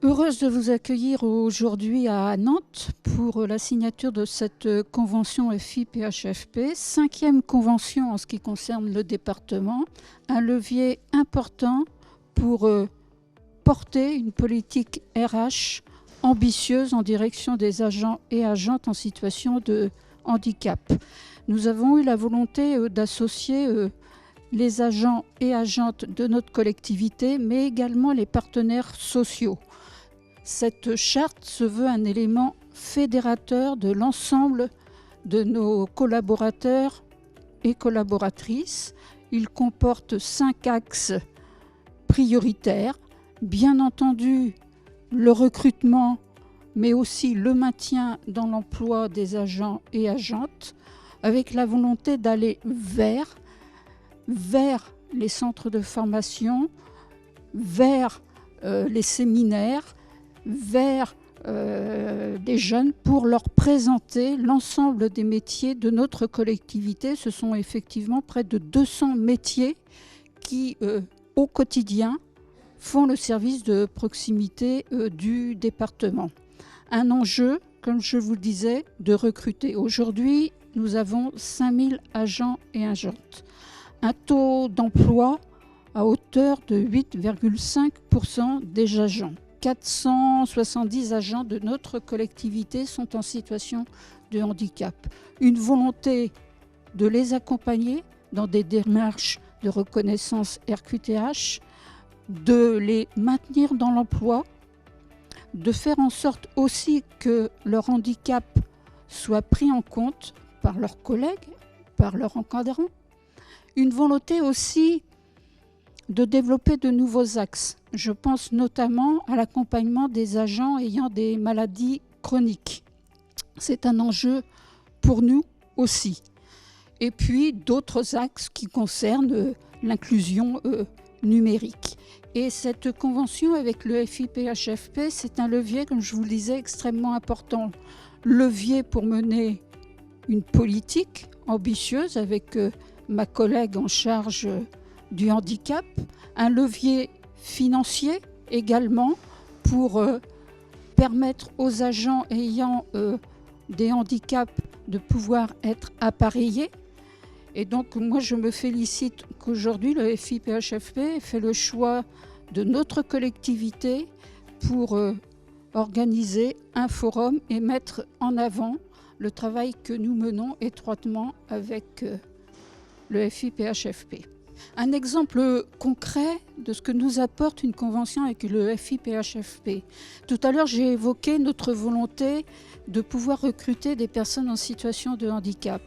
Heureuse de vous accueillir aujourd'hui à Nantes pour la signature de cette convention FI-PHFP, 5e convention en ce qui concerne le département, un levier important pour porter une politique RH ambitieuse en direction des agents et agentes en situation de handicap. Nous avons eu la volonté d'associer les agents et agentes de notre collectivité, mais également les partenaires sociaux. Cette charte se veut un élément fédérateur de l'ensemble de nos collaborateurs et collaboratrices. Il comporte 5 axes prioritaires. Bien entendu, le recrutement, mais aussi le maintien dans l'emploi des agents et agentes, avec la volonté d'aller vers les centres de formation, vers les séminaires, vers les jeunes pour leur présenter l'ensemble des métiers de notre collectivité. Ce sont effectivement près de 200 métiers qui, au quotidien, font le service de proximité du département. Un enjeu, comme je vous le disais, de recruter. Aujourd'hui, nous avons 5000 agents et agentes. Un taux d'emploi à hauteur de 8,5% des agents. 470 agents de notre collectivité sont en situation de handicap. Une volonté de les accompagner dans des démarches de reconnaissance RQTH, de les maintenir dans l'emploi, de faire en sorte aussi que leur handicap soit pris en compte par leurs collègues, par leurs encadrants. Une volonté aussi de développer de nouveaux axes. Je pense notamment à l'accompagnement des agents ayant des maladies chroniques. C'est un enjeu pour nous aussi. Et puis d'autres axes qui concernent l'inclusion numérique. Et cette convention avec le FI-PHFP, c'est un levier, comme je vous le disais, extrêmement important. Levier pour mener une politique ambitieuse avec ma collègue en charge du handicap, un levier financier également pour permettre aux agents ayant des handicaps de pouvoir être appareillés. Et donc moi je me félicite qu'aujourd'hui le FI-PHFP ait fait le choix de notre collectivité pour organiser un forum et mettre en avant le travail que nous menons étroitement avec le FI-PHFP. Un exemple concret de ce que nous apporte une convention avec le FI-PHFP. Tout à l'heure, j'ai évoqué notre volonté de pouvoir recruter des personnes en situation de handicap.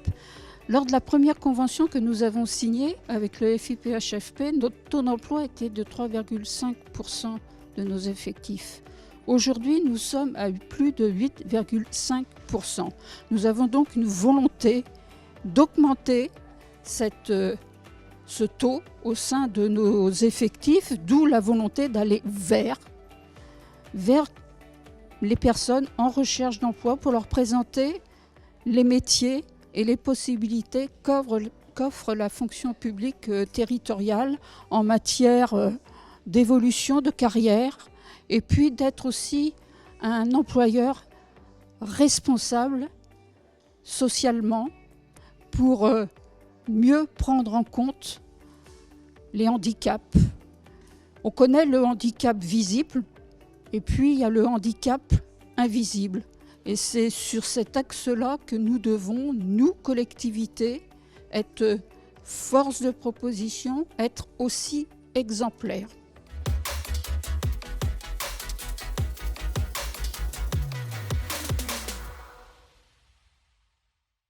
Lors de la première convention que nous avons signée avec le FI-PHFP, notre taux d'emploi était de 3,5% de nos effectifs. Aujourd'hui, nous sommes à plus de 8,5%. Nous avons donc une volonté d'augmenter ce taux au sein de nos effectifs, d'où la volonté d'aller vers les personnes en recherche d'emploi pour leur présenter les métiers et les possibilités qu'offre la fonction publique territoriale en matière d'évolution de carrière et puis d'être aussi un employeur responsable socialement pour mieux prendre en compte les handicaps. On connaît le handicap visible et puis il y a le handicap invisible. Et c'est sur cet axe-là que nous devons, nous, collectivités, être force de proposition, être aussi exemplaires.